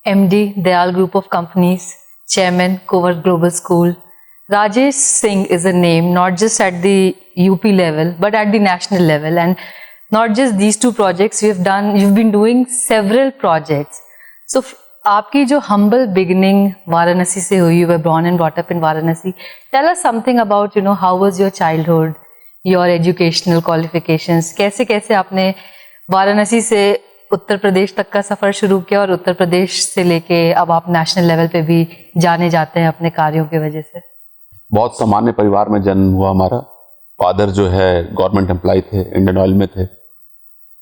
MD, Dayal Group of Companies, Chairman, Covert Global School. Rajesh Singh is a name not just at the UP level but at the national level, and not just these two projects. You've been doing several projects. So आपकी जो humble beginning Varanasi से हुई, you were born and brought up in Varanasi. Tell us something about how was your childhood, your educational qualifications. कैसे कैसे आपने वाराणसी से उत्तर प्रदेश तक का सफर शुरू किया और उत्तर प्रदेश से लेके अब आप नेशनल लेवल पे भी जाने जाते हैं अपने कार्यों की वजह से? बहुत सामान्य परिवार में जन्म हुआ हमारा। फादर जो है गवर्नमेंट एम्प्लॉय थे, इंडियन ऑयल में थे,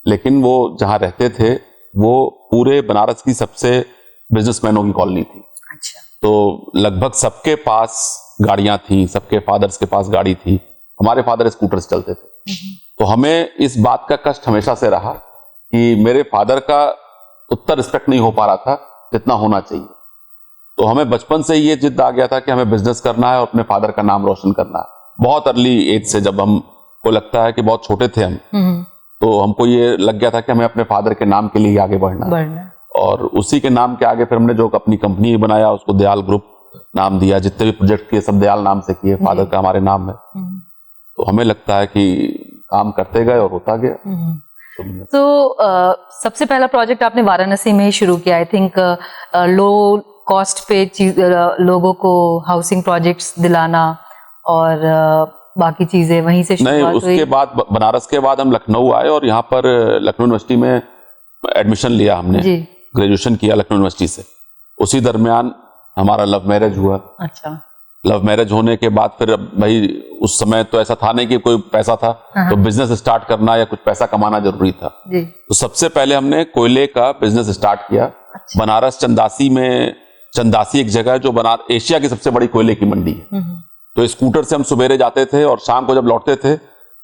लेकिन वो जहाँ रहते थे वो पूरे बनारस की सबसे बिजनेसमैनों की कॉलोनी थी। अच्छा। तो लगभग सबके पास गाड़ियां थी, सबके फादर्स के पास गाड़ी थी। हमारे फादर स्कूटर्स चलते थे। तो हमें इस बात का कष्ट हमेशा से रहा कि मेरे फादर का उतना रिस्पेक्ट नहीं हो पा रहा था जितना होना चाहिए। तो हमें बचपन से ये जिद आ गया था कि हमें बिजनेस करना है और अपने फादर का नाम रोशन करना है। बहुत अर्ली एज से, जब हमको लगता है कि बहुत छोटे थे हम, तो हमको ये लग गया था कि हमें अपने फादर के नाम के लिए आगे बढ़ना है। और उसी के नाम के आगे फिर हमने जो अपनी कंपनी बनाया उसको दयाल ग्रुप नाम दिया। जितने भी प्रोजेक्ट किए सब दयाल नाम से किए, फादर का हमारे नाम है। तो हमें लगता है कि काम करते गए और होता गया। तो सबसे पहला प्रोजेक्ट आपने वाराणसी में ही शुरू किया। आई थिंक लो कॉस्ट पे लोगों को हाउसिंग प्रोजेक्ट्स दिलाना और बाकी चीजें वहीं से शुरुआत नहीं, उसके बाद बनारस के बाद हम लखनऊ आए और यहाँ पर लखनऊ यूनिवर्सिटी में एडमिशन लिया हमने। ग्रेजुएशन किया लखनऊ यूनिवर्सिटी से। उसी दरमियान हमारा लव मैरिज हुआ। अच्छा। लव मैरिज होने के बाद फिर भाई उस समय तो ऐसा था नहीं कि कोई पैसा था, तो बिजनेस स्टार्ट करना या कुछ पैसा कमाना जरूरी था। तो सबसे पहले हमने कोयले का बिजनेस स्टार्ट किया। अच्छा। बनारस चंदासी में, चंदासी एक जगह जो एशिया की सबसे बड़ी कोयले की मंडी है। तो स्कूटर से हम सुबेरे जाते थे और शाम को जब लौटते थे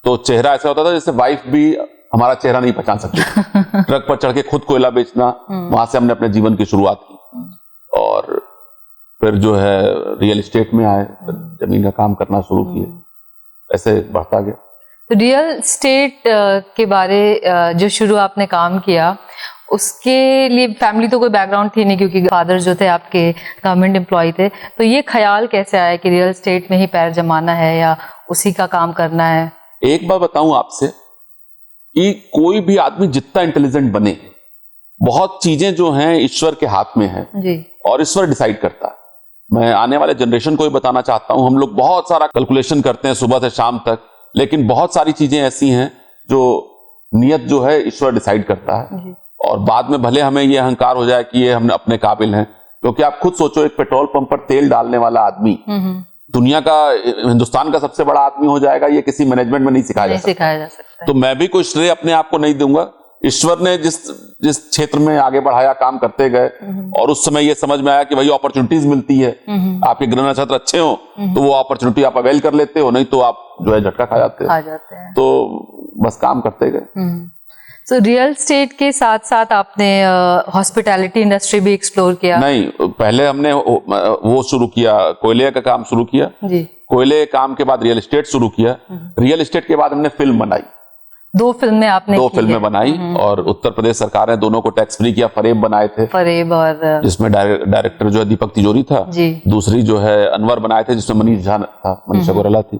तो चेहरा ऐसा होता था जैसे वाइफ भी हमारा चेहरा नहीं पहचान सकती। ट्रक पर चढ़ के खुद कोयला बेचना, वहां से हमने अपने जीवन की शुरुआत की। और फिर जो है रियल एस्टेट में आए, जमीन का काम करना शुरू किए, ऐसे बढ़ता गया। तो रियल एस्टेट के बारे जो शुरू आपने काम किया, उसके लिए फैमिली तो कोई बैकग्राउंड थी नहीं क्योंकि फादर जो थे आपके गवर्नमेंट एम्प्लॉय थे। तो ये ख्याल कैसे आया कि रियल एस्टेट में ही पैर जमाना है या उसी का काम करना है? एक बात बताऊं आपसे कि कोई भी आदमी जितना इंटेलिजेंट बने, बहुत चीजें जो हैं ईश्वर के हाथ में है और ईश्वर डिसाइड करता है। मैं आने वाले जनरेशन को ही बताना चाहता हूं, हम लोग बहुत सारा कैलकुलेशन करते हैं सुबह से शाम तक, लेकिन बहुत सारी चीजें ऐसी हैं जो नियत जो है ईश्वर डिसाइड करता है। और बाद में भले हमें ये अहंकार हो जाए कि ये हम अपने काबिल हैं, क्योंकि आप खुद सोचो एक पेट्रोल पंप पर तेल डालने वाला आदमी दुनिया का, हिंदुस्तान का सबसे बड़ा आदमी हो जाएगा, ये किसी मैनेजमेंट में नहीं सिखाया जा सकता। तो मैं भी कोई श्रेय अपने आप को नहीं दूंगा। ईश्वर ने जिस क्षेत्र में आगे बढ़ाया, काम करते गए, और उस समय ये समझ में आया कि भाई अपॉर्चुनिटीज मिलती है, आपके ग्रह नक्षत्र अच्छे हो तो वो अपॉर्चुनिटी आप अवेल कर लेते हो, नहीं तो आप जो है झटका खा जाते हैं। तो बस काम करते गए। तो रियल एस्टेट के साथ साथ आपने हॉस्पिटैलिटी इंडस्ट्री भी एक्सप्लोर किया? नहीं, पहले हमने वो शुरू किया, कोयले का काम शुरू किया जी। कोयले काम के बाद रियल एस्टेट शुरू किया। रियल एस्टेट के बाद हमने फिल्म बनाई। दो फिल्में बनाई और उत्तर प्रदेश सरकार ने दोनों को टैक्स फ्री किया। फरेब बनाए थे, फरेब, और जिसमें डायरेक्टर जो है दीपक तिजोरी था जी। दूसरी जो है अनवर बनाए थे जिसमें मनीष झा था, मनीषा गोरेला थी।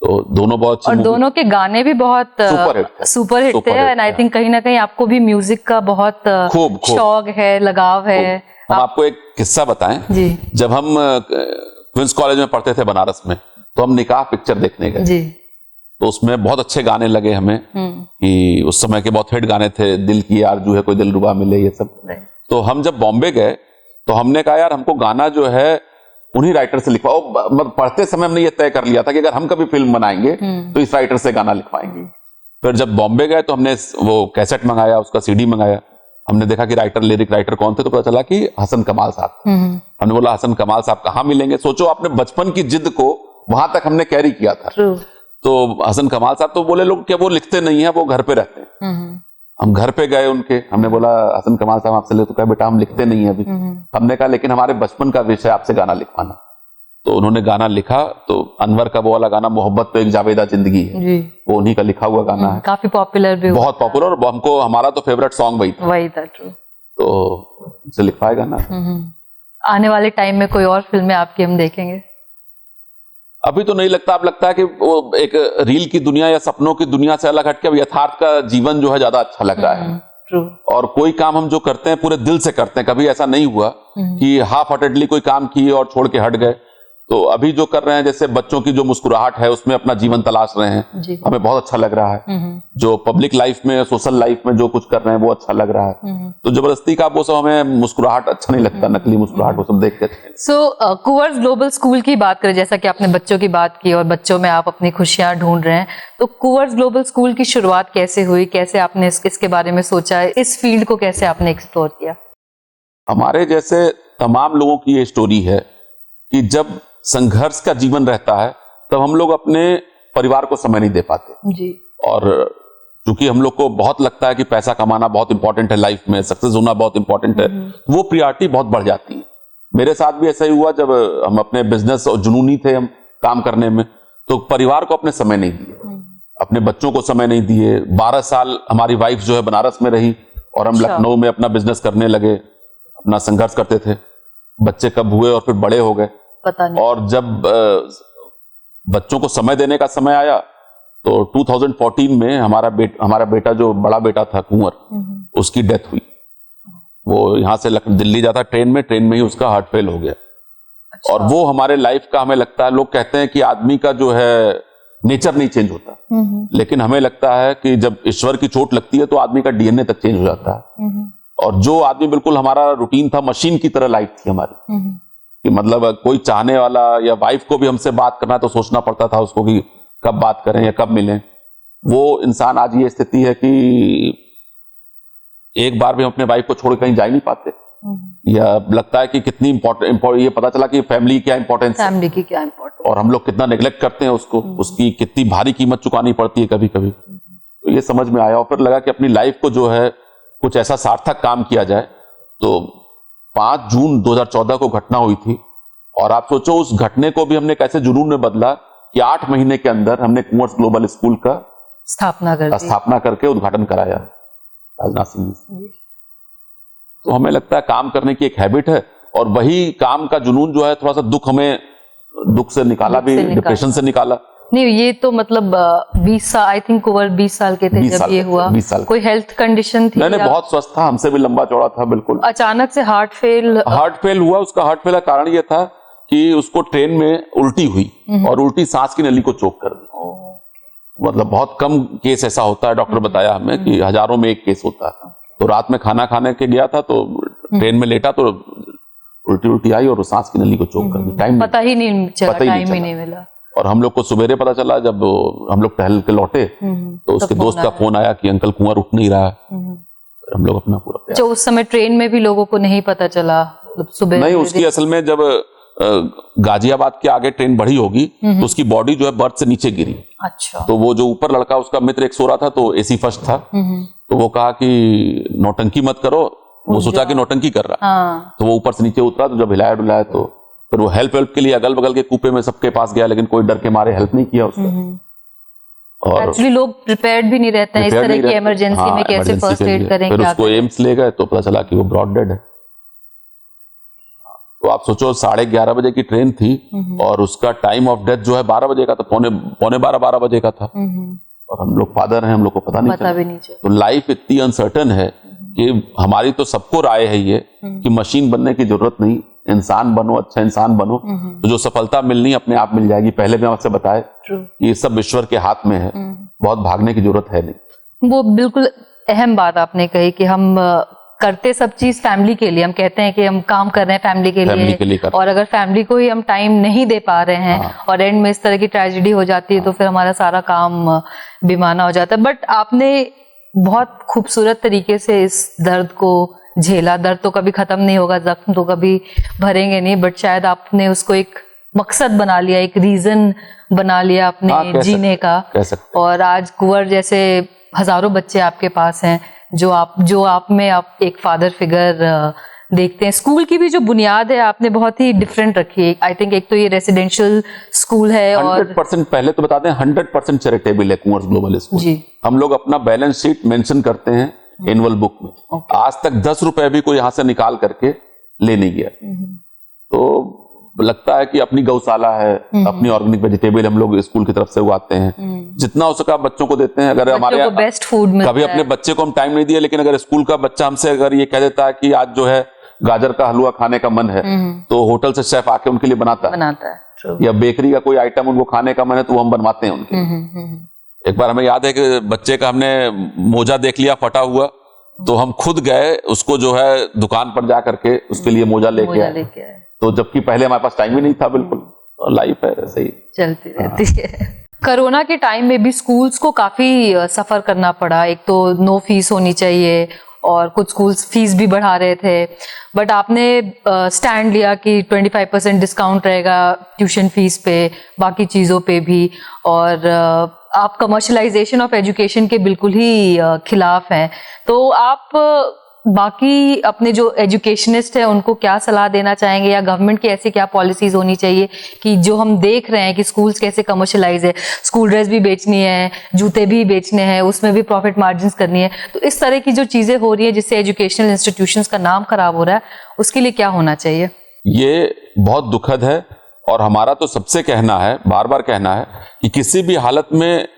तो दोनों बहुत अच्छे, और दोनों के गाने भी बहुत सुपर हिट थे। एंड आई थिंक कहीं ना कहीं आपको भी म्यूजिक का बहुत खूब शौक है, लगाव है। हम आपको एक किस्सा बताएं जी। जब हम क्वींस कॉलेज में पढ़ते थे बनारस में, तो हम निकाह पिक्चर देखने गए जी। तो उसमें बहुत अच्छे गाने लगे हमें कि उस समय के बहुत हिट गाने थे, दिल की आरज़ू है कोई दिलरुबा मिले, ये सब। तो हम जब बॉम्बे गए तो हमने कहा यार हमको गाना जो है उन्हीं राइटर से लिखवाओ। पढ़ते समय हमने ये तय कर लिया था कि अगर हम कभी फिल्म बनाएंगे तो इस राइटर से गाना लिखवाएंगे। फिर जब बॉम्बे गए तो हमने वो कैसेट मंगाया, उसका सीडी मंगाया। हमने देखा कि लिरिक राइटर कौन थे, तो पता चला कि हसन कमाल साहब। हमने बोला हसन कमाल साहब कहाँ मिलेंगे? सोचो आपने बचपन की जिद को वहां तक हमने कैरी किया था। तो हसन कमाल साहब तो बोले लोग क्या वो लिखते नहीं है, वो घर पे रहते हैं। हम घर पे गए उनके, हमने बोला हसन कमाल साहब आपसे ले, तो कहा बेटा हम लिखते नहीं है अभी। हमने कहा लेकिन हमारे बचपन का विषय आपसे गाना लिखवाना। तो उन्होंने गाना लिखा। तो अनवर का वो वाला गाना मोहब्बत तो एक जावेदा जिंदगी है जी। वो उन्हीं का लिखा हुआ गाना है, काफी पॉपुलर भी, बहुत पॉपुलर। और हमको हमारा तो फेवरेट सॉन्ग वही था। ट्रू। तो उनसे लिखवाए गाना। आने वाले टाइम में कोई और फिल्में आपकी हम देखेंगे? अभी तो नहीं लगता। अब लगता है कि वो एक रील की दुनिया या सपनों की दुनिया से अलग हटके अब यथार्थ का जीवन जो है ज्यादा अच्छा लग रहा है। और कोई काम हम जो करते हैं पूरे दिल से करते हैं। कभी ऐसा नहीं हुआ कि हाफ हार्टेडली कोई काम किए और छोड़ के हट गए। तो अभी जो कर रहे हैं, जैसे बच्चों की जो मुस्कुराहट है उसमें अपना जीवन तलाश रहे हैं, हमें बहुत अच्छा लग रहा है। जो पब्लिक लाइफ में, सोशल लाइफ में जो कुछ कर रहे हैं वो अच्छा लग रहा है। तो जबरदस्ती का वो सब हमें मुस्कुराहट अच्छा नहीं लगता, नकली मुस्कुराहट वो सब देख के। सो कुंवर्स ग्लोबल स्कूल की बात करें, जैसा कि आपने बच्चों की बात की और बच्चों में आप अपनी खुशियां ढूंढ रहे हैं, तो कुंवर्स ग्लोबल स्कूल की शुरुआत कैसे हुई? कैसे आपने इसके बारे में सोचा? इस फील्ड को कैसे आपने एक्सप्लोर किया? हमारे जैसे तमाम लोगों की ये स्टोरी है कि जब संघर्ष का जीवन रहता है तब हम लोग अपने परिवार को समय नहीं दे पाते जी। और चूंकि हम लोग को बहुत लगता है कि पैसा कमाना बहुत इंपॉर्टेंट है लाइफ में, सक्सेस होना बहुत इंपॉर्टेंट है, वो प्रियॉरिटी बहुत बढ़ जाती है। मेरे साथ भी ऐसा ही हुआ। जब हम अपने बिजनेस और जुनूनी थे हम काम करने में, तो परिवार को अपने समय नहीं दिए, अपने बच्चों को समय नहीं दिए। 12 साल हमारी वाइफ जो है बनारस में रही और हम लखनऊ में अपना बिजनेस करने लगे, अपना संघर्ष करते थे। बच्चे कब हुए और फिर बड़े हो गए पता नहीं। और जब बच्चों को समय देने का समय आया तो 2014 में हमारा बेटा जो बड़ा बेटा था कुंवर, उसकी डेथ हुई। वो यहाँ से दिल्ली जाता ट्रेन में ही उसका हार्ट फेल हो गया। अच्छा। और वो हमारे लाइफ का, हमें लगता है, लोग कहते हैं कि आदमी का जो है नेचर नहीं चेंज होता, लेकिन हमें लगता है कि जब ईश्वर की चोट लगती है तो आदमी का डीएनए तक चेंज हो जाता है। और जो आदमी बिल्कुल हमारा रूटीन था, मशीन की तरह लाइफ थी हमारी, कि मतलब कोई चाहने वाला या वाइफ को भी हमसे बात करना तो सोचना पड़ता था उसको कि कब बात करें या कब मिलें। वो इंसान आज ये स्थिति है कि एक बार भी हम अपने वाइफ को छोड़ कहीं जा ही नहीं पाते। या लगता है कि कितनी इंपॉर्टेंट, ये पता चला कि फैमिली की क्या इंपॉर्टेंस है, फैमिली की क्या इंपॉर्टेंस, और हम लोग कितना नेग्लेक्ट करते हैं उसको, उसकी कितनी भारी कीमत चुकानी पड़ती है कभी कभी। तो ये समझ में आया और फिर लगा कि अपनी लाइफ को जो है कुछ ऐसा सार्थक काम किया जाए। तो 5 जून 2014 को घटना हुई थी और आप सोचो उस घटने को भी हमने कैसे जुनून में बदला कि 8 महीने के अंदर हमने कुंवर्स ग्लोबल स्कूल का स्थापना करके उद्घाटन कराया राजनाथ सिंह जी। तो हमें लगता है काम करने की एक हैबिट है और वही काम का जुनून जो है थोड़ा सा दुख से निकाला भी, डिप्रेशन से निकाला। नहीं, ये तो मतलब 20 साल, आई थिंक कुंवर 20 साल के थे जब ये हुआ। 20 साल। कोई हेल्थ कंडीशन थी? नहीं, बहुत स्वस्थ था, हमसे भी लंबा चौड़ा था बिल्कुल। अचानक से हार्ट फेल हुआ। उसका हार्ट फेल का कारण ये था कि उसको ट्रेन में उल्टी हुई और उल्टी सांस की नली को चोक कर दी। मतलब बहुत कम केस ऐसा होता है, डॉक्टर बताया हमें कि हजारों में एक केस होता है। तो रात में खाना खाने के गया था तो ट्रेन में लेटा तो उल्टी आई और सांस की नली को चोक कर दी। टाइम पता ही नहीं चला, टाइम ही नहीं मिला। और हम लोग को सवेरे पता चला जब हम लोग टहल के लौटे तो उसके दोस्त का फोन आया कि अंकल कुंवर उठ नहीं रहा। हम लोग अपना पूरा, जो उस समय ट्रेन में भी लोगों को नहीं पता चला सुबह नहीं, उसकी असल में जब गाजियाबाद के आगे ट्रेन बढ़ी होगी तो उसकी बॉडी जो है बर्थ से नीचे गिरी। अच्छा। तो वो जो ऊपर लड़का, उसका मित्र एक सो रहा था तो एसी फर्स्ट था, तो वो कहा कि नौटंकी मत करो, वो सोचा कि नौटंकी कर रहा। तो वो ऊपर से नीचे उतरा तो जब हिलाया डुलाया तो फिर वो हेल्प के लिए अगल बगल के कूपे में सबके पास गया, लेकिन कोई डर के मारे हेल्प नहीं किया उसको। और एक्चुअली लोग प्रिपेयर्ड भी नहीं रहते हैं इस तरह की इमरजेंसी में, कैसे फर्स्ट एड करें। फिर उसको एम्स ले गए तो पता चला कि वो ब्रॉड डेड है। तो आप सोचो 11:30 बजे की ट्रेन थी और उसका टाइम ऑफ डेथ जो है 12 बजे का था, पौने 12 बजे का था। और हम लोग फादर हैं, हम लोग को पता नहीं चला। तो लाइफ इतनी अनसर्टन है कि हमारी तो सबको राय है ये कि मशीन बनने की जरूरत नहीं, इंसान बनो, अच्छा इंसान बनो, तो जो सफलता मिलनी अपने आप मिल जाएगी। पहले भी आपसे बताए ये सब ईश्वर के हाथ में है, बहुत भागने की जरूरत है नहीं। वो बिल्कुल अहम बात आपने कही कि हम करते सब चीज फैमिली के लिए। हम कहते हैं कि हम काम कर रहे हैं फैमिली के लिए और अगर फैमिली को ही हम टाइम नहीं दे पा रहे हैं और एंड में इस तरह की ट्रेजेडी हो जाती है तो फिर हमारा सारा काम बेमाना हो जाता है। बट आपने बहुत खूबसूरत तरीके से इस दर्द को झेला। दर्द तो कभी खत्म नहीं होगा, जख्म तो कभी भरेंगे नहीं, बट शायद आपने उसको एक मकसद बना लिया, एक रीजन बना लिया अपने जीने का। और आज कुंवर जैसे हजारों बच्चे आपके पास हैं जो आप में आप एक फादर फिगर देखते हैं। स्कूल की भी जो बुनियाद है आपने बहुत ही डिफरेंट रखी है। आई थिंक एक तो ये रेसिडेंशियल स्कूल है और 100%, पहले तो बता दें 100% चैरिटेबल है कुंवर्स ग्लोबल स्कूल जी। हम लोग अपना बैलेंस शीट मेंशन करते हैं एनुअल बुक में। आज तक 10 रुपए भी कोई यहां से निकाल करके ले नहीं गया। तो लगता है कि अपनी गौशाला है, अपनी ऑर्गेनिक वेजिटेबल हम लोग स्कूल की तरफ से उगाते हैं, जितना हो सका बच्चों को देते हैं। अगर हमारे बेस्ट फूड कभी अपने बच्चे को हम टाइम नहीं दिए, लेकिन अगर स्कूल का बच्चा हमसे अगर ये कह देता है कि आज जो है गाजर का हलवा खाने का मन है, तो होटल से शेफ आके उनके लिए बनाता है। या बेकरी का कोई आइटम उनको खाने का मन है तो वो हम बनवाते हैं उनके। एक बार हमें याद है कि बच्चे का हमने मोजा देख लिया फटा हुआ, तो हम खुद गए उसको जो है दुकान पर जा करके उसके लिए मोजा लेके आए। तो जबकि पहले हमारे पास टाइम ही नहीं था बिल्कुल। लाइफ है ऐसे ही चलती रहती है। कोरोना के टाइम में भी स्कूल्स को काफी सफर करना पड़ा। एक तो नो फीस होनी चाहिए और कुछ स्कूल्स फीस भी बढ़ा रहे थे, बट आपने स्टैंड लिया कि 25% डिस्काउंट रहेगा ट्यूशन फीस पे, बाकी चीज़ों पे भी। और आप कमर्शलाइजेशन ऑफ एजुकेशन के बिल्कुल ही खिलाफ हैं। तो आप बाकी अपने जो एजुकेशनिस्ट हैं उनको क्या सलाह देना चाहेंगे, या गवर्नमेंट की ऐसी क्या पॉलिसीज होनी चाहिए कि जो हम देख रहे हैं कि स्कूल्स कैसे कमर्शलाइज है, स्कूल ड्रेस भी बेचनी है, जूते भी बेचने हैं, उसमें भी प्रॉफिट मार्जिन्स करनी है, तो इस तरह की जो चीजें हो रही है जिससे एजुकेशनल इंस्टीट्यूशंस का नाम खराब हो रहा है, उसके लिए क्या होना चाहिए? ये बहुत दुखद है और हमारा तो सबसे कहना है, बार बार कहना है कि किसी भी हालत में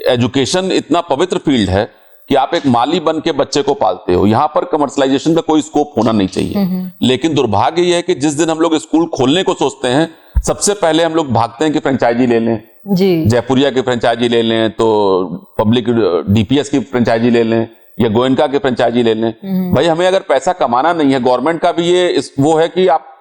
एजुकेशन इतना पवित्र फील्ड है कि आप एक माली बन के बच्चे को पालते हो। यहां पर कमर्शलाइजेशन का कोई स्कोप होना नहीं चाहिए। लेकिन दुर्भाग्य यह है कि जिस दिन हम लोग स्कूल खोलने को सोचते हैं, सबसे पहले हम लोग भागते हैं कि फ्रेंचाइजी ले लें जी, जयपुरिया की फ्रेंचाइजी ले लें, तो पब्लिक डीपीएस की फ्रेंचाइजी ले लें, या गोयनका की फ्रेंचाइजी ले लें। भाई हमें अगर पैसा कमाना नहीं है, गवर्नमेंट का भी ये वो है कि आप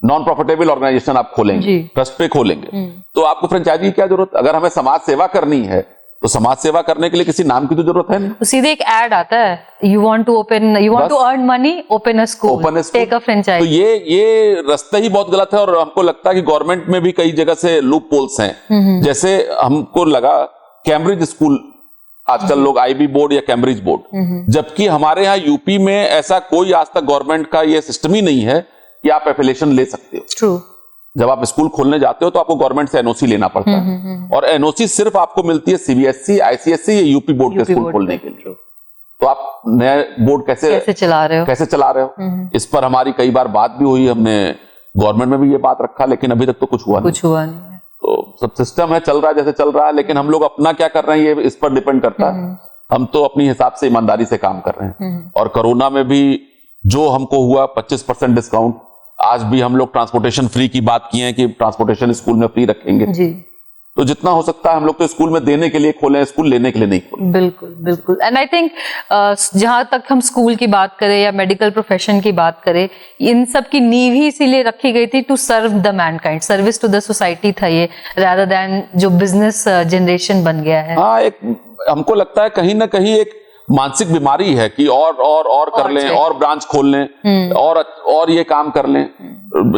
नॉन प्रॉफिटेबल ऑर्गेनाइजेशन आप खोलेंगे, ट्रस्ट पे खोलेंगे, तो आपको फ्रेंचाइजी की क्या जरूरत? अगर हमें समाज सेवा करनी है तो समाज सेवा करने के लिए किसी नाम की तो जरूरत है नहीं। तो सीधे एक ऐड आता है, you want to earn money, open a school, take a franchise. तो ये रास्ता ही बहुत गलत है। और हमको लगता है कि गवर्नमेंट में भी कई जगह से लूप होल्स हैं। जैसे हमको लगा कैम्ब्रिज स्कूल, आजकल लोग आईबी बोर्ड या कैम्ब्रिज बोर्ड, जबकि हमारे यहाँ यूपी में ऐसा कोई आज तक गवर्नमेंट का ये सिस्टम ही नहीं है कि आप एफिलिएशन ले सकते हो। ट्रू। जब आप स्कूल खोलने जाते हो तो आपको गवर्नमेंट से एनओसी लेना पड़ता है, और एनओसी सिर्फ आपको मिलती है सीबीएसई, आईसीएसई या यूपी बोर्ड के स्कूल खोलने के लिए। तो आप नया बोर्ड कैसे चला रहे हो? इस पर हमारी कई बार बात भी हुई, हमने गवर्नमेंट में भी ये बात रखा, लेकिन अभी तक तो कुछ हुआ नहीं। तो सब सिस्टम है, चल रहा है जैसे चल रहा है, लेकिन हम लोग अपना क्या कर रहे हैं ये इस पर डिपेंड करता है। हम तो अपनी हिसाब से ईमानदारी से काम कर रहे हैं। और कोरोना में भी जो हमको हुआ 25% डिस्काउंट, आज भी हम लोग ट्रांसपोर्टेशन फ्री की बात की है कि ट्रांसपोर्टेशन स्कूल में फ्री रखेंगे जी। तो जितना हो सकता है हम लोग तो स्कूल में देने के लिए खोले, स्कूल लेने के लिए नहीं खोले। बिल्कुल बिल्कुल। एंड आई थिंक जहां तक हम स्कूल की बात करें या मेडिकल प्रोफेशन की बात करें, इन सब की नींव ही इसीलिए रखी गई थी to serve the mankind, service to the society था ये, रादर देन जो बिजनेस जनरेशन बन गया है। हाँ, एक हमको लगता है कहीं ना कहीं एक मानसिक बीमारी है कि और कर लें, और ब्रांच खोल लें, और ये काम कर लें,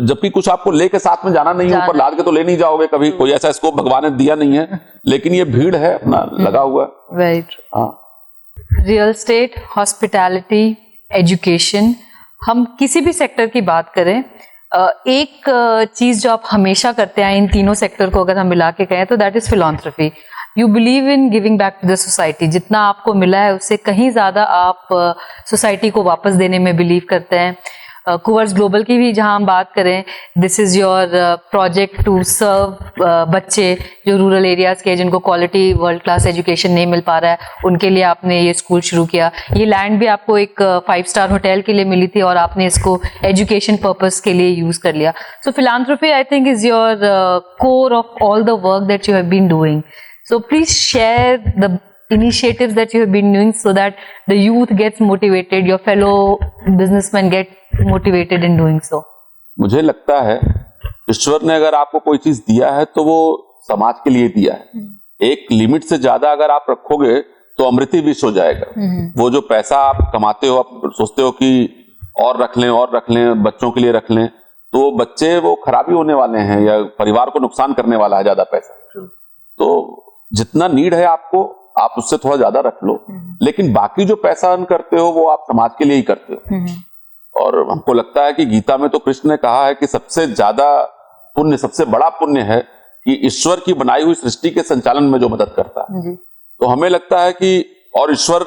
जबकि कुछ आपको लेके साथ में जाना नहीं है, ऊपर लाद के तो ले नहीं जाओगे कभी, कोई ऐसा स्कोप भगवान ने दिया नहीं है, लेकिन ये भीड़ है अपना लगा हुआ। Right. Real estate, hospitality, education, हम किसी भी सेक्टर की बात करें, एक चीज जो आप हमेशा करते हैं इन तीनों सेक्टर को अगर हम मिला के कहें तो that is philanthropy. You believe in giving back to the society. जितना आपको मिला है उससे कहीं ज्यादा आप सोसाइटी को वापस देने में बिलीव करते हैं। कुवर्स ग्लोबल की भी जहां हम बात करें, this is your project to serve बच्चे जो रूरल एरियाज के, जिनको क्वालिटी वर्ल्ड क्लास एजुकेशन नहीं मिल पा रहा है, उनके लिए आपने ये स्कूल शुरू किया। ये लैंड भी आपको एक 5-स्टार होटल के लिए मिली थी और आपने इसको एजुकेशन पर्पस के लिए यूज कर लिया। So philanthropy I think is your core of all the work that you have been doing. So please share the initiatives that you have been doing so that the youth gets motivated, your fellow businessmen get motivated in doing so. मुझे लगता है ईश्वर ने अगर आपको कोई चीज दिया है तो वो समाज के लिए दिया है। एक लिमिट से ज्यादा अगर आप रखोगे तो अमृति विष हो जाएगा। वो जो पैसा आप कमाते हो, आप सोचते हो कि और रख लें, बच्चों के लिए रख लें, तो बच्चे वो खराबी होने वाले हैं या परिवार को नुकसान करने वाला है ज्यादा पैसा। तो जितना नीड है आपको, आप उससे थोड़ा ज्यादा रख लो, लेकिन बाकी जो पैसा अर्न करते हो वो आप समाज के लिए ही करते हो। और हमको लगता है कि गीता में तो कृष्ण ने कहा है कि सबसे ज्यादा पुण्य, सबसे बड़ा पुण्य है कि ईश्वर की बनाई हुई सृष्टि के संचालन में जो मदद करता है। तो हमें लगता है कि, और ईश्वर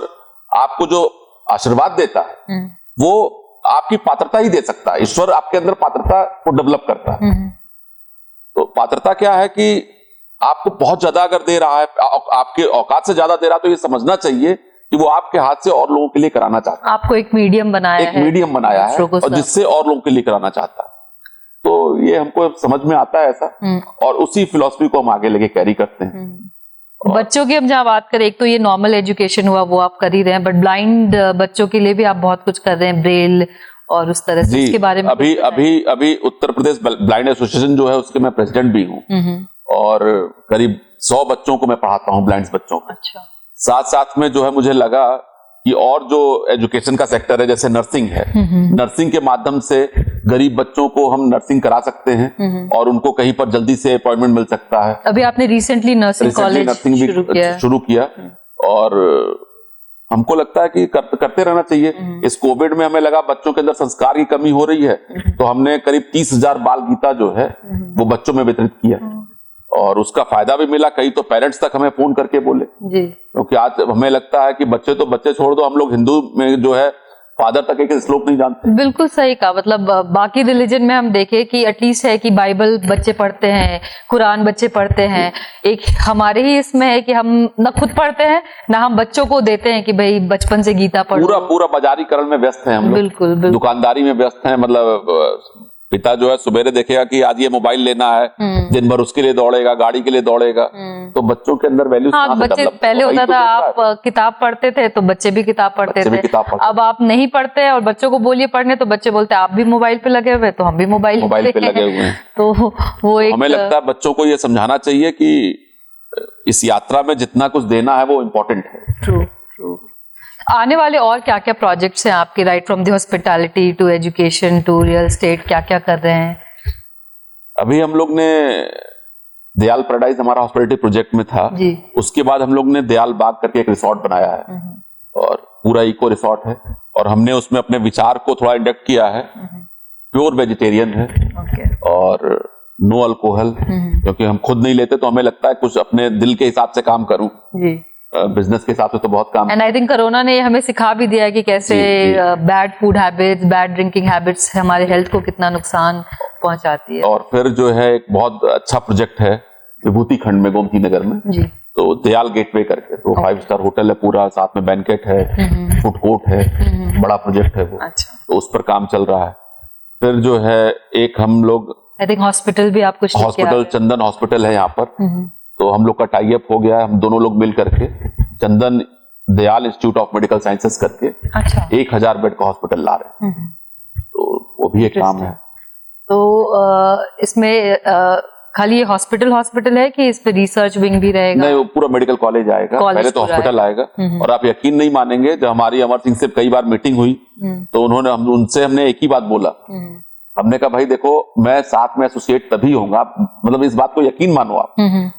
आपको जो आशीर्वाद देता है वो आपकी पात्रता ही दे सकता है। ईश्वर आपके अंदर पात्रता को डेवलप करता है। तो पात्रता क्या है कि आपको बहुत ज्यादा अगर दे रहा है, आपके औकात से ज्यादा दे रहा है, तो ये समझना चाहिए कि वो आपके हाथ से और लोगों के लिए कराना चाहता है। आपको एक मीडियम बनाया है, मीडियम बनाया है और जिससे और लोगों के लिए कराना चाहता है। तो ये हमको समझ में आता है ऐसा, और उसी फिलॉसफी को हम आगे लेके कैरी करते हैं। बच्चों की हम जहाँ बात करें, एक तो ये नॉर्मल एजुकेशन हुआ वो आप कर ही रहे हैं, बट ब्लाइंड बच्चों के लिए भी आप बहुत कुछ कर रहे हैं, ब्रेल और उस तरह से, इसके बारे में अभी उत्तर प्रदेश ब्लाइंड एसोसिएशन जो है उसके मैं प्रेसिडेंट भी हूँ, और करीब 100 बच्चों को मैं पढ़ाता हूँ, ब्लाइंड बच्चों को। अच्छा। साथ साथ में जो है मुझे लगा कि और जो एजुकेशन का सेक्टर है, जैसे नर्सिंग है, नर्सिंग के माध्यम से गरीब बच्चों को हम नर्सिंग करा सकते हैं और उनको कहीं पर जल्दी से अपॉइंटमेंट मिल सकता है। अभी आपने रिसेंटली नर्सिंग कॉलेज शुरू किया और हमको लगता है कि करते रहना चाहिए। इस कोविड में हमें लगा बच्चों के अंदर संस्कार की कमी हो रही है, तो हमने करीब 30,000 बाल गीता जो है वो बच्चों में वितरित किया, और उसका फायदा भी मिला। कई तो पेरेंट्स तक हमें फोन करके बोले, क्योंकि आज हमें लगता है कि बच्चे तो बच्चे छोड़ दो, हम लोग हिंदू में जो है फादर तक एक श्लोक नहीं जानते। बिल्कुल सही कहा। मतलब बाकी रिलीजन में हम देखें कि एटलीस्ट है कि बाइबल बच्चे पढ़ते हैं, कुरान बच्चे पढ़ते हैं। एक हमारे ही इसमें है कि हम न खुद पढ़ते हैं ना हम बच्चों को देते हैं कि भाई बचपन से गीता पढ़ो। पूरा बाजारीकरण में व्यस्त है हम लोग। बिल्कुल। दुकानदारी में व्यस्त है। मतलब पिता जो है सुबेरे देखेगा कि आज ये मोबाइल लेना है, दिन भर उसके लिए दौड़ेगा, गाड़ी के लिए दौड़ेगा, तो बच्चों के अंदर वैल्यू बच्चे पहले होता था आप किताब पढ़ते थे तो बच्चे भी किताब पढ़ते थे। अब आप नहीं पढ़ते और बच्चों को बोलिए पढ़ने तो बच्चे बोलते हैं आप भी मोबाइल पे लगे हुए, तो हम भी मोबाइल पे लगे हुए हैं। तो वो एक हमें लगता है बच्चों को ये समझाना चाहिए कि इस यात्रा में जितना कुछ देना है वो इम्पोर्टेंट है। ट्रू। आने वाले और क्या क्या प्रोजेक्ट्स हैं आपके, right from the hospitality to education to real estate, क्या क्या कर रहे हैं? अभी हम लोग ने दयाल पैराडाइज हमारा हॉस्पिटैलिटी प्रोजेक्ट में था जी। उसके बाद हम लोग ने दयाल बाग करके एक रिसोर्ट बनाया है, और पूरा इको रिसोर्ट है, और हमने उसमें अपने विचार को थोड़ा इंडक्ट किया है। प्योर वेजिटेरियन है और नो अल्कोहल, क्योंकि हम खुद नहीं लेते तो हमें लगता है कुछ अपने दिल के हिसाब से काम करूं जी। बिजनेस के हिसाब से तो बहुत काम। एंड आई थिंक कोरोना ने हमें सिखा भी दिया है कि कैसे bad food habits, bad drinking habits हमारे हेल्थ को कितना नुकसान पहुंचाती है। और फिर जो है एक बहुत अच्छा प्रोजेक्ट है विभूति खंड में, गोमती नगर में जी। तो दयाल गेटवे करके, तो 5 स्टार होटल है पूरा, साथ में बैंकेट है, फूड कोर्ट है, बड़ा प्रोजेक्ट है वो। अच्छा। तो उस पर काम चल रहा है। फिर जो है एक हम लोग आई थिंक हॉस्पिटल भी आपको, हॉस्पिटल चंदन हॉस्पिटल है यहाँ पर, तो हम लोग का टाई अप हो गया है। हम दोनों लोग मिल करके Chandan Dayal institute of medical sciences करके 1000 बेड का हॉस्पिटल ला रहे हैं, तो वो भी एक काम है। तो इसमें खाली ये हॉस्पिटल है कि इस पे रिसर्च विंग भी रहेगा? नहीं, वो पूरा मेडिकल कॉलेज आएगा। पहले तो हॉस्पिटल आएगा, और आप यकीन नहीं मानेंगे, जब हमारी अमर सिंह से कई बार मीटिंग हुई तो उनसे हमने एक ही बात बोला। हमने कहा भाई देखो, मैं साथ में एसोसिएट तभी होऊंगा, मतलब इस बात को यकीन मानो आप।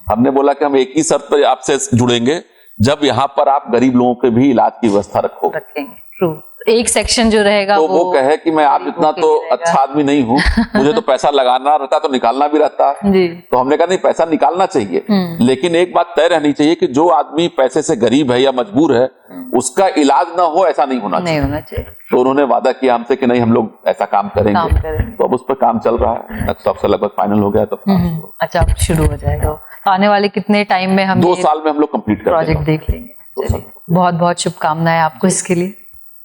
हमने बोला कि हम एक ही शर्त पर आपसे जुड़ेंगे, जब यहाँ पर आप गरीब लोगों के भी इलाज की व्यवस्था रखोगे। एक सेक्शन जो रहेगा तो वो कहे कि मैं आप इतना तो अच्छा आदमी नहीं हूँ, मुझे तो पैसा लगाना रहता तो निकालना भी रहता है। तो हमने कहा नहीं, पैसा निकालना चाहिए, लेकिन एक बात तय रहनी चाहिए कि जो आदमी पैसे से गरीब है या मजबूर है उसका इलाज ना हो, ऐसा नहीं होना चाहिए। तो उन्होंने वादा किया हमसे कि नहीं, हम लोग ऐसा काम करेंगे। तो अब उस पर काम चल रहा है, नेक्स्ट ऑप्शन लगभग फाइनल हो गया। तो अच्छा, शुरू हो जाएगा। आने वाले कितने टाइम में हम 2 साल में हम लोग कंप्लीट प्रोजेक्ट देख लेंगे। बहुत बहुत शुभकामनाएं आपको इसके लिए।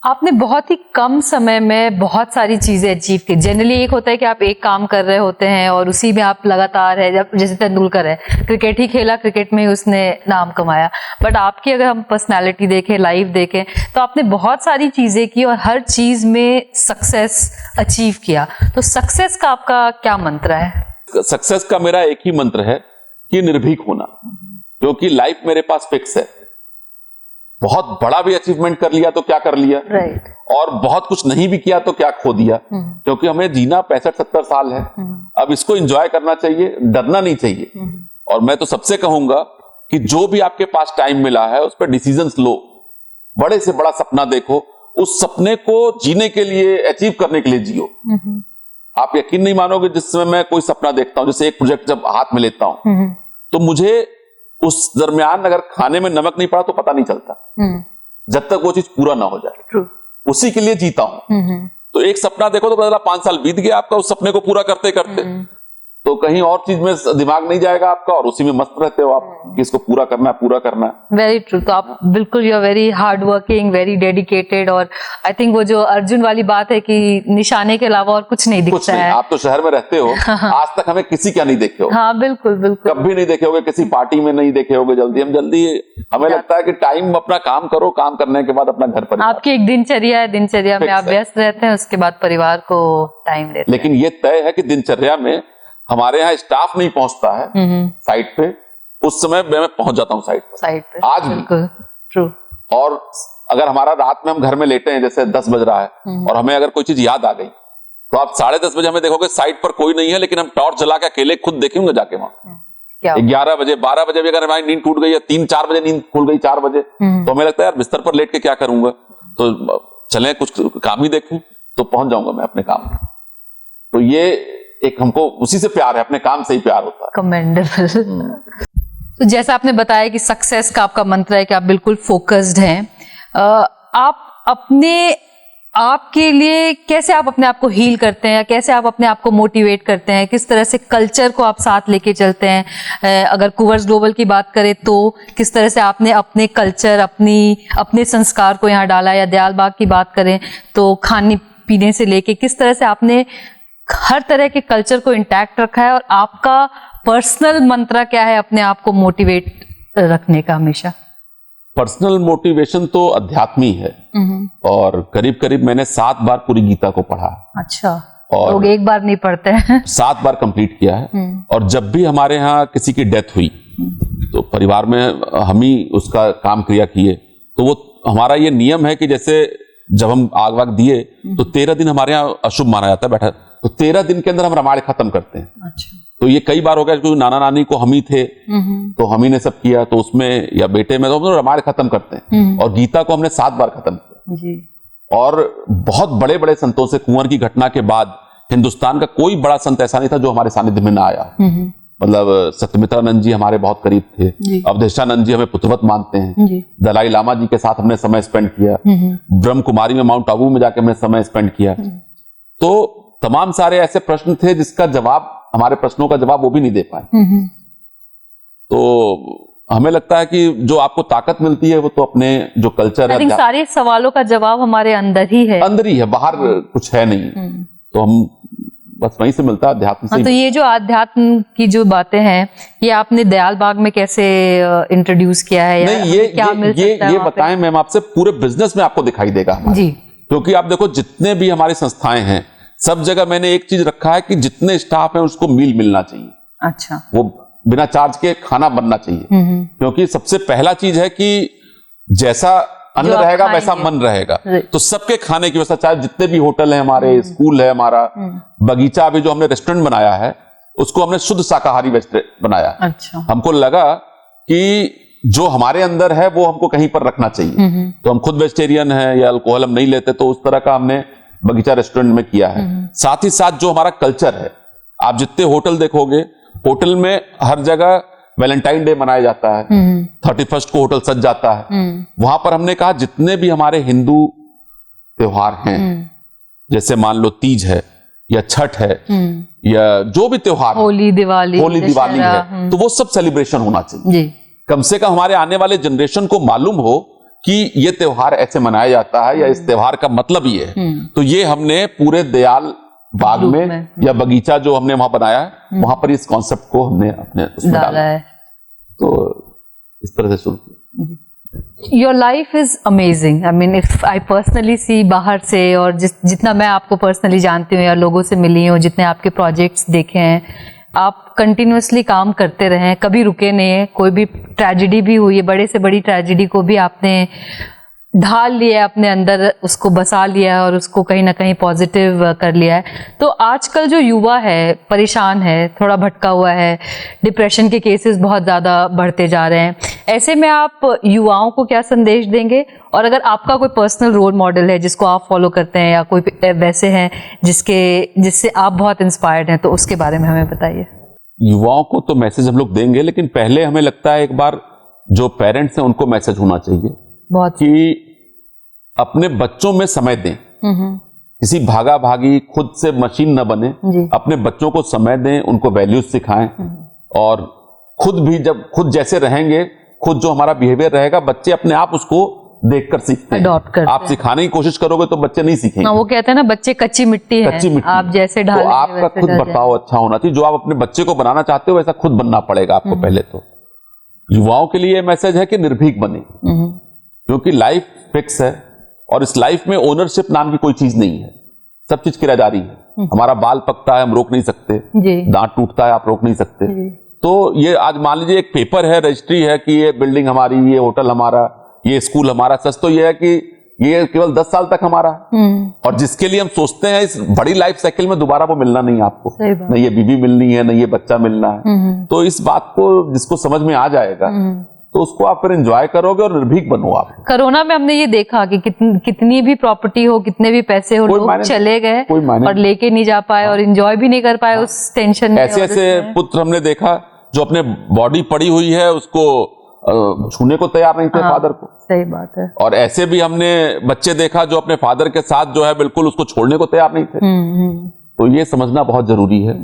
आपने बहुत ही कम समय में बहुत सारी चीजें अचीव की। जनरली एक होता है कि आप एक काम कर रहे होते हैं और उसी में आप लगातार है, जब जैसे तेंदुलकर है, क्रिकेट ही खेला, क्रिकेट में ही उसने नाम कमाया। बट आपकी अगर हम पर्सनालिटी देखें, लाइफ देखें, तो आपने बहुत सारी चीजें की और हर चीज में सक्सेस अचीव किया। तो सक्सेस का आपका क्या मंत्र है? सक्सेस का मेरा एक ही मंत्र है कि निर्भीक होना, क्योंकि लाइफ मेरे पास फिक्स है। बहुत बड़ा भी अचीवमेंट कर लिया तो क्या कर लिया, और बहुत कुछ नहीं भी किया तो क्या खो दिया, क्योंकि हमें जीना 65-70 साल है। अब इसको एंजॉय करना चाहिए, डरना नहीं चाहिए। और मैं तो सबसे कहूंगा कि जो भी आपके पास टाइम मिला है उस पर डिसीजंस लो, बड़े से बड़ा सपना देखो, उस सपने को जीने के लिए, अचीव करने के लिए जियो। आप यकीन नहीं मानोगे, जिस समय मैं कोई सपना देखता हूं, जैसे एक प्रोजेक्ट जब हाथ में लेता हूं तो मुझे उस दरमियान अगर खाने में नमक नहीं पड़ा तो पता नहीं चलता, जब तक वो चीज पूरा ना हो जाए। उसी के लिए जीता हूं। तो एक सपना देखो तो पता चला 5 साल बीत गया आपका उस सपने को पूरा करते करते, तो कहीं और चीज में दिमाग नहीं जाएगा आपका और उसी में मस्त रहते हो आप कि इसको पूरा करना है, पूरा करना है। Very true. तो आप बिल्कुल, you are very hard working, very dedicated. और आई थिंक वो जो अर्जुन वाली बात है कि निशाने के अलावा और कुछ नहीं दिखता है। आप तो शहर में रहते हो, आज तक हमें किसी का नहीं देखे हो। हाँ बिल्कुल बिल्कुल, कभी नहीं देखे होगे, किसी पार्टी में नहीं देखे होगे। जल्दी हमें लगता है कि टाइम अपना काम करो, काम करने के बाद अपना घर पर। आपकी एक दिनचर्या है, दिनचर्या में आप व्यस्त रहते हैं, उसके बाद परिवार को टाइम देते हैं। लेकिन ये तय है कि दिनचर्या में हमारे यहाँ स्टाफ नहीं पहुंचता है साइट पे, उस समय मैं पहुंच जाता हूँ साइट पे आज भी। ट्रू। और अगर हमारा रात में हम घर में लेटे हैं, जैसे 10 बज रहा है और हमें अगर कोई चीज याद आ गई, तो आप 10:30 बजे हमें देखोगे साइट पर कोई नहीं है, लेकिन हम टॉर्च जला के अकेले खुद देखेंगे जाके वहां। 11 बजे 12 बजे भी अगर हमारी नींद टूट गई है, 3-4 बजे नींद खुल गई, 4 बजे, तो हमें लगता है यार बिस्तर पर लेट के क्या करूंगा, तो चले कुछ काम ही देखूं, तो पहुंच जाऊंगा मैं अपने काम में। तो ये एक हमको उसी से प्यार है, अपने काम से ही प्यार होता है। कमेंडेबल। तो जैसा आपने बताया कि सक्सेस का आपका मंत्र है कि आप बिल्कुल फोकस्ड हैं, आप अपने आप के लिए कैसे आप अपने आप को हील करते हैं, या कैसे आप अपने आप को मोटिवेट करते हैं, किस तरह से कल्चर को आप साथ लेके चलते हैं? अगर कुवर्स ग्लोबल की बात करें तो किस तरह से आपने अपने कल्चर, अपने संस्कार को यहाँ डाला, या दयाल बाग की बात करें तो खाने पीने से लेके किस तरह से आपने हर तरह के कल्चर को इंटैक्ट रखा है? और आपका पर्सनल मंत्र क्या है अपने आप को मोटिवेट रखने का हमेशा? पर्सनल मोटिवेशन तो अध्यात्मी है, और करीब करीब मैंने 7 बार पूरी गीता को पढ़ा। अच्छा। और लोग एक बार नहीं पढ़ते हैं। 7 बार कंप्लीट किया है। और जब भी हमारे यहाँ किसी की डेथ हुई तो परिवार में हम ही उसका काम क्रिया किए, तो वो हमारा ये नियम है कि जैसे जब हम आग वाग दिए तो 13 दिन हमारे यहाँ अशुभ माना जाता है बैठा, तो 13 दिन के अंदर हम रामायण खत्म करते हैं। अच्छा। तो ये कई बार हो गया, क्योंकि नाना नानी को हम ही थे तो हम ही ने सब किया, तो उसमें या बेटे में तो हम रामायण खत्म करते हैं। और गीता को हमने 7 बार खत्म किया जी। और बहुत बड़े बड़े संतों से, कुंवर की घटना के बाद हिंदुस्तान का कोई बड़ा संत ऐसा नहीं था जो हमारे सानिध्य में ना आया। मतलब सत्यमित्रानंद जी हमारे बहुत करीब थे, अवधेशानंद जी हमें पुत्रवत मानते हैं, दलाई लामा जी के साथ हमने समय स्पेंड किया, ब्रह्म कुमारी में माउंट आबू में जाके हमने समय स्पेंड किया। तो तमाम सारे ऐसे प्रश्न थे जिसका जवाब, हमारे प्रश्नों का जवाब वो भी नहीं दे पाए। तो हमें लगता है कि जो आपको ताकत मिलती है वो तो अपने जो कल्चर है, सारे सवालों का जवाब हमारे अंदर ही है, बाहर कुछ है नहीं। तो हम बस वहीं से मिलता है, अध्यात्म से। तो ये जो अध्यात्म की जो बातें हैं, ये आपने दयाल बाग में कैसे इंट्रोड्यूस किया है? नहीं, ये बताएं मैम, आपसे पूरे बिजनेस में आपको दिखाई देगा जी। क्योंकि आप देखो जितने भी हमारी संस्थाएं हैं, सब जगह मैंने एक चीज रखा है कि जितने स्टाफ हैं उसको मील मिलना चाहिए। अच्छा। वो बिना चार्ज के खाना बनना चाहिए, क्योंकि सबसे पहला चीज है कि जैसा अन्न रहेगा वैसा मन रहेगा। तो सबके खाने की व्यवस्था, चाहे जितने भी होटल है हमारे, स्कूल है हमारा, बगीचा अभी जो हमने रेस्टोरेंट बनाया है उसको हमने शुद्ध शाकाहारी बनाया। अच्छा। हमको लगा कि जो हमारे अंदर है वो हमको कहीं पर रखना चाहिए, तो हम खुद वेजिटेरियन है या अल्कोहल हम नहीं लेते, तो उस तरह का हमने बगीचा रेस्टोरेंट में किया है। साथ ही साथ जो हमारा कल्चर है, आप जितने होटल देखोगे, होटल में हर जगह वैलेंटाइन डे मनाया जाता है, 31st को होटल सज जाता है। वहां पर हमने कहा जितने भी हमारे हिंदू त्योहार हैं, जैसे मान लो तीज है या छठ है या जो भी त्योहार, होली दिवाली है, तो वो सब सेलिब्रेशन होना चाहिए। कम से कम हमारे आने वाले जनरेशन को मालूम हो कि ये त्योहार ऐसे मनाया जाता है या इस त्योहार का मतलब ये है। तो ये हमने पूरे दयाल बाग में या बगीचा जो हमने वहां बनाया है, वहां पर इस कॉन्सेप्ट को हमने अपने उसमें डाला है। तो इस तरह से शुरू। Your life is amazing. I mean, if I personally see बाहर से, और जितना मैं आपको पर्सनली जानती हूँ या लोगों से मिली हूँ, जितने आपके प्रोजेक्ट्स देखे हैं, आप कंटिन्यूअसली काम करते रहे, कभी रुके नहीं है। कोई भी ट्रेजेडी भी हुई है, बड़े से बड़ी ट्रेजेडी को भी आपने ढाल लिया अपने अंदर, उसको बसा लिया है और उसको कहीं ना कहीं पॉजिटिव कर लिया है। तो आजकल जो युवा है परेशान है, थोड़ा भटका हुआ है, डिप्रेशन के केसेस बहुत ज़्यादा बढ़ते जा रहे हैं, ऐसे में आप युवाओं को क्या संदेश देंगे? और अगर आपका कोई पर्सनल रोल मॉडल है जिसको आप फॉलो करते हैं, या कोई वैसे हैं जिससे आप बहुत इंस्पायर्ड हैं, तो उसके बारे में हमें बताइए। युवाओं को तो मैसेज हम लोग देंगे, लेकिन पहले हमें लगता है एक बार जो पेरेंट्स हैं उनको मैसेज होना चाहिए बहुत, कि अपने बच्चों में समय दें, किसी भागा भागी खुद से मशीन न बने, अपने बच्चों को समय दें, उनको वैल्यूज सिखाएं और खुद भी जब खुद जैसे रहेंगे, खुद जो हमारा बिहेवियर रहेगा, बच्चे अपने आप उसको देखकर सीखते हैं। आप सिखाने की कोशिश करोगे तो बच्चे नहीं सीखेंगे। वो कहते हैं ना, बच्चे कच्ची मिट्टी है, आप जैसे ढाल, तो आपका खुद बर्ताव अच्छा होना चाहिए। जो आप अपने बच्चे को बनाना चाहते हो वैसा खुद बनना पड़ेगा आपको पहले। तो युवाओं के लिए मैसेज है कि निर्भीक बने, क्योंकि लाइफ फिक्स है और इस लाइफ में ओनरशिप नाम की कोई चीज नहीं है, सब चीज किराएदारी है। हमारा बाल पकता है, हम रोक नहीं सकते, दांत टूटता है, आप रोक नहीं सकते। तो ये आज मान लीजिए एक पेपर है, रजिस्ट्री है कि ये बिल्डिंग हमारी, ये होटल हमारा, ये स्कूल हमारा। सच तो ये है कि ये केवल 10 साल तक हमारा है, और जिसके लिए हम सोचते हैं इस बड़ी लाइफ साइकिल में दोबारा वो मिलना नहीं आपको, न ये बीवी मिलनी है, न ये बच्चा मिलना है। तो इस बात को जिसको समझ में आ जाएगा तो उसको आप फिर एंजॉय करोगे और निर्भीक बनो आप। कोरोना में हमने ये देखा कि कितनी भी प्रॉपर्टी हो, कितने भी पैसे हो, लोग चले गए और लेके नहीं जा पाए और एंजॉय भी नहीं कर पाए उस टेंशन में। ऐसे ऐसे पुत्र हमने देखा जो अपने बॉडी पड़ी हुई है उसको छूने को तैयार नहीं थे फादर को। सही बात है। और ऐसे भी हमने बच्चे देखा जो अपने फादर के साथ जो है बिल्कुल उसको छोड़ने को तैयार नहीं थे। तो ये समझना बहुत जरूरी है,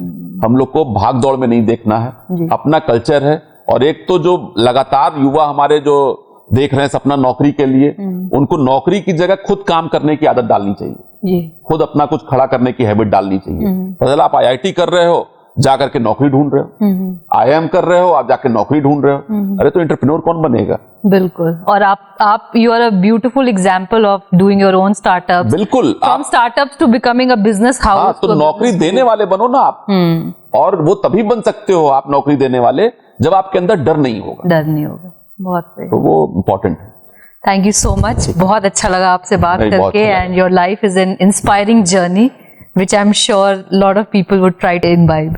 हम लोग को भाग दौड़ में नहीं देखना है, अपना कल्चर है। और एक तो जो लगातार युवा हमारे जो देख रहे हैं सपना नौकरी के लिए, उनको नौकरी की जगह खुद काम करने की आदत डालनी चाहिए, खुद अपना कुछ खड़ा करने की हैबिट डालनी चाहिए। मतलब आप IIT कर रहे हो, जाकर के नौकरी ढूंढ रहे हो, IIM कर रहे हो, आप जाकर नौकरी ढूंढ रहे हो, अरे तो एंटरप्रेन्योर कौन बनेगा? बिल्कुल। और आप you are a beautiful example of doing your own startup. बिल्कुल, from startups to becoming a business house. तो नौकरी देने वाले बनो ना आप, और वो तभी बन सकते हो आप नौकरी देने वाले जब आपके अंदर डर नहीं होगा। डर नहीं होगा, बहुत सही। तो वो इम्पोर्टेंट है। थैंक यू सो मच, बहुत अच्छा लगा आपसे बात करके। And your life is an inspiring journey which I'm sure a lot of people would try to imbibe.